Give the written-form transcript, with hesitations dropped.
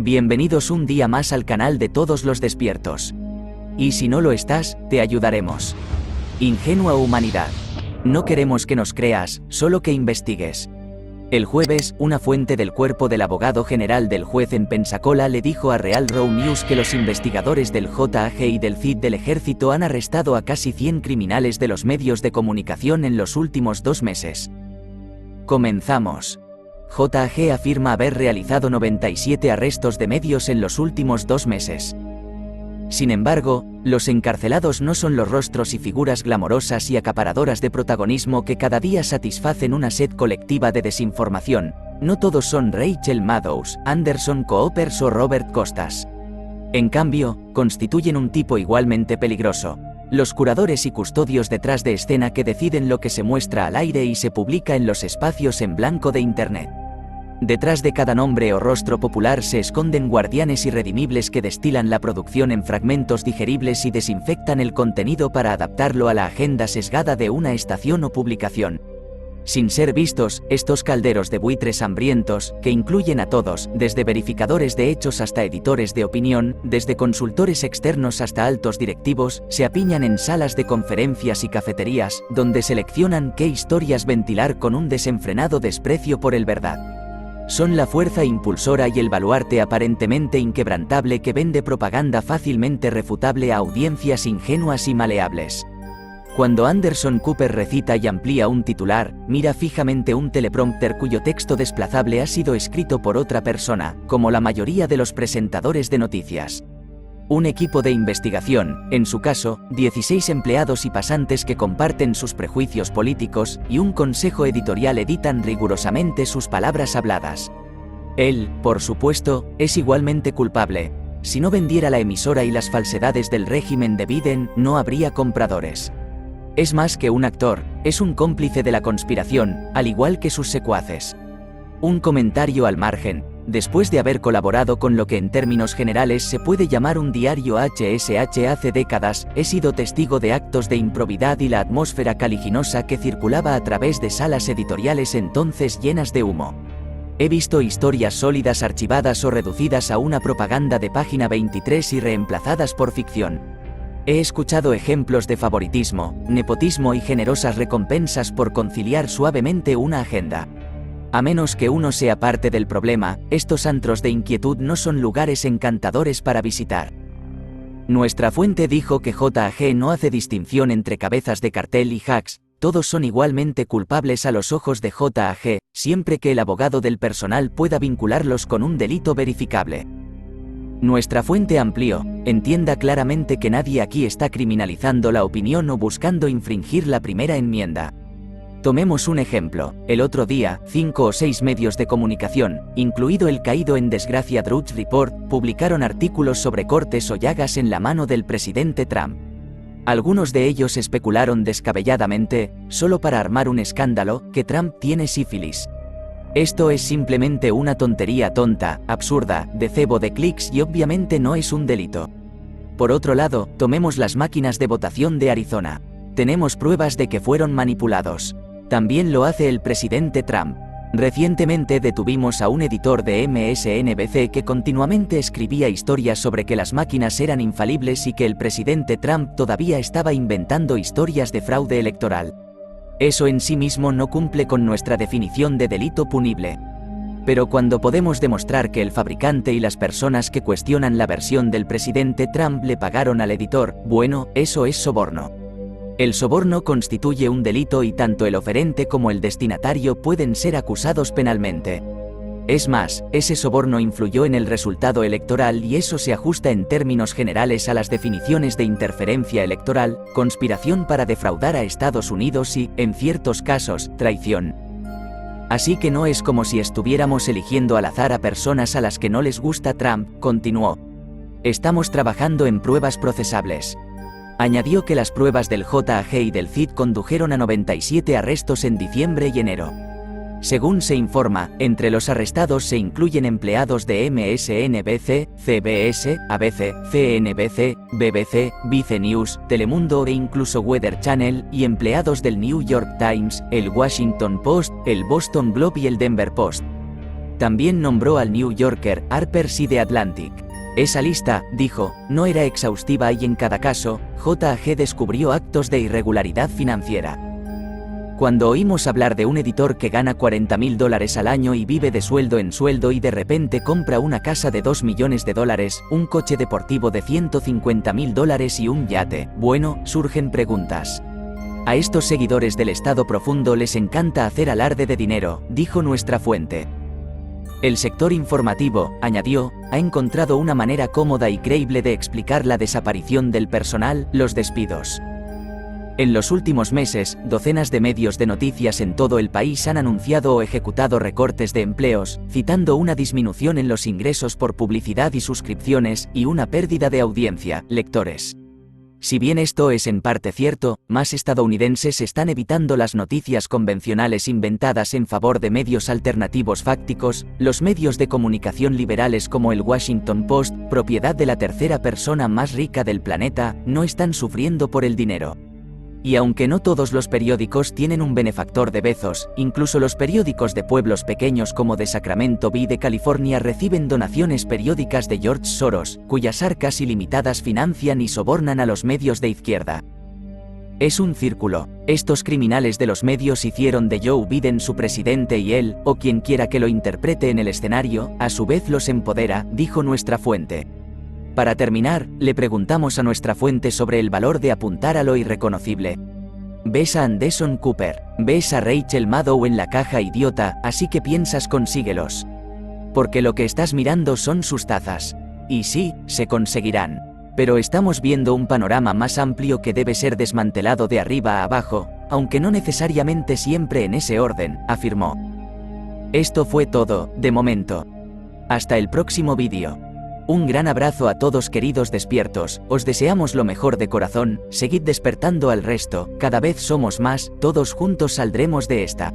Bienvenidos un día más al canal de todos los despiertos. Y si no lo estás, te ayudaremos. Ingenua humanidad. No queremos que nos creas, solo que investigues. El jueves, una fuente del cuerpo del abogado general del juez en Pensacola le dijo a Real Row News que los investigadores del JAG y del CID del ejército han arrestado a casi 100 criminales de los medios de comunicación en los últimos 2 meses. Comenzamos. JAG afirma haber realizado 97 arrestos de medios en los últimos 2 meses. Sin embargo, los encarcelados no son los rostros y figuras glamorosas y acaparadoras de protagonismo que cada día satisfacen una sed colectiva de desinformación. No todos son Rachel Maddows, Anderson Coopers o Robert Costas. En cambio, constituyen un tipo igualmente peligroso: los curadores y custodios detrás de escena que deciden lo que se muestra al aire y se publica en los espacios en blanco de Internet. Detrás de cada nombre o rostro popular se esconden guardianes irredimibles que destilan la producción en fragmentos digeribles y desinfectan el contenido para adaptarlo a la agenda sesgada de una estación o publicación. Sin ser vistos, estos calderos de buitres hambrientos, que incluyen a todos, desde verificadores de hechos hasta editores de opinión, desde consultores externos hasta altos directivos, se apiñan en salas de conferencias y cafeterías, donde seleccionan qué historias ventilar con un desenfrenado desprecio por el verdad. Son la fuerza impulsora y el baluarte aparentemente inquebrantable que vende propaganda fácilmente refutable a audiencias ingenuas y maleables. Cuando Anderson Cooper recita y amplía un titular, mira fijamente un teleprompter cuyo texto desplazable ha sido escrito por otra persona, como la mayoría de los presentadores de noticias. Un equipo de investigación, en su caso, 16 empleados y pasantes que comparten sus prejuicios políticos, y un consejo editorial editan rigurosamente sus palabras habladas. Él, por supuesto, es igualmente culpable. Si no vendiera la emisora y las falsedades del régimen de Biden, no habría compradores. Es más que un actor, es un cómplice de la conspiración, al igual que sus secuaces. Un comentario al margen: después de haber colaborado con lo que en términos generales se puede llamar un diario HSH hace décadas, he sido testigo de actos de improbidad y la atmósfera caliginosa que circulaba a través de salas editoriales entonces llenas de humo. He visto historias sólidas archivadas o reducidas a una propaganda de página 23 y reemplazadas por ficción. He escuchado ejemplos de favoritismo, nepotismo y generosas recompensas por conciliar suavemente una agenda. A menos que uno sea parte del problema, estos antros de inquietud no son lugares encantadores para visitar. Nuestra fuente dijo que JAG no hace distinción entre cabezas de cartel y hacks, todos son igualmente culpables a los ojos de JAG, siempre que el abogado del personal pueda vincularlos con un delito verificable. Nuestra fuente amplió: entienda claramente que nadie aquí está criminalizando la opinión o buscando infringir la primera enmienda. Tomemos un ejemplo. El otro día, 5 o 6 medios de comunicación, incluido el caído en desgracia Drudge Report, publicaron artículos sobre cortes o llagas en la mano del presidente Trump. Algunos de ellos especularon descabelladamente, solo para armar un escándalo, que Trump tiene sífilis. Esto es simplemente una tontería tonta, absurda, de cebo de clics y obviamente no es un delito. Por otro lado, tomemos las máquinas de votación de Arizona. Tenemos pruebas de que fueron manipulados. También lo hace el presidente Trump. Recientemente detuvimos a un editor de MSNBC que continuamente escribía historias sobre que las máquinas eran infalibles y que el presidente Trump todavía estaba inventando historias de fraude electoral. Eso en sí mismo no cumple con nuestra definición de delito punible. Pero cuando podemos demostrar que el fabricante y las personas que cuestionan la versión del presidente Trump le pagaron al editor, bueno, eso es soborno. El soborno constituye un delito y tanto el oferente como el destinatario pueden ser acusados penalmente. Es más, ese soborno influyó en el resultado electoral y eso se ajusta en términos generales a las definiciones de interferencia electoral, conspiración para defraudar a Estados Unidos y, en ciertos casos, traición. Así que no es como si estuviéramos eligiendo al azar a personas a las que no les gusta Trump, continuó. Estamos trabajando en pruebas procesables. Añadió que las pruebas del JAG y del CID condujeron a 97 arrestos en diciembre y enero. Según se informa, entre los arrestados se incluyen empleados de MSNBC, CBS, ABC, CNBC, BBC, Vice News, Telemundo e incluso Weather Channel, y empleados del New York Times, el Washington Post, el Boston Globe y el Denver Post. También nombró al New Yorker, Harper's y The Atlantic. Esa lista, dijo, no era exhaustiva y en cada caso, J.A.G. descubrió actos de irregularidad financiera. Cuando oímos hablar de un editor que gana $40.000 al año y vive de sueldo en sueldo y de repente compra una casa de $2 millones, un coche deportivo de $150.000 y un yate, bueno, surgen preguntas. A estos seguidores del Estado profundo les encanta hacer alarde de dinero, dijo nuestra fuente. El sector informativo, añadió, ha encontrado una manera cómoda y creíble de explicar la desaparición del personal, los despidos. En los últimos meses, docenas de medios de noticias en todo el país han anunciado o ejecutado recortes de empleos, citando una disminución en los ingresos por publicidad y suscripciones, y una pérdida de audiencia, lectores. Si bien esto es en parte cierto, más estadounidenses están evitando las noticias convencionales inventadas en favor de medios alternativos fácticos. Los medios de comunicación liberales como el Washington Post, propiedad de la tercera persona más rica del planeta, no están sufriendo por el dinero. Y aunque no todos los periódicos tienen un benefactor de Bezos, incluso los periódicos de pueblos pequeños como The Sacramento Bee de California reciben donaciones periódicas de George Soros, cuyas arcas ilimitadas financian y sobornan a los medios de izquierda. Es un círculo. Estos criminales de los medios hicieron de Joe Biden su presidente y él, o quien quiera que lo interprete en el escenario, a su vez los empodera, dijo nuestra fuente. Para terminar, le preguntamos a nuestra fuente sobre el valor de apuntar a lo irreconocible. Ves a Anderson Cooper, ves a Rachel Maddow en la caja idiota, así que piensas consíguelos. Porque lo que estás mirando son sus tazas. Y sí, se conseguirán. Pero estamos viendo un panorama más amplio que debe ser desmantelado de arriba a abajo, aunque no necesariamente siempre en ese orden, afirmó. Esto fue todo, de momento. Hasta el próximo vídeo. Un gran abrazo a todos queridos despiertos, os deseamos lo mejor de corazón, seguid despertando al resto, cada vez somos más, todos juntos saldremos de esta.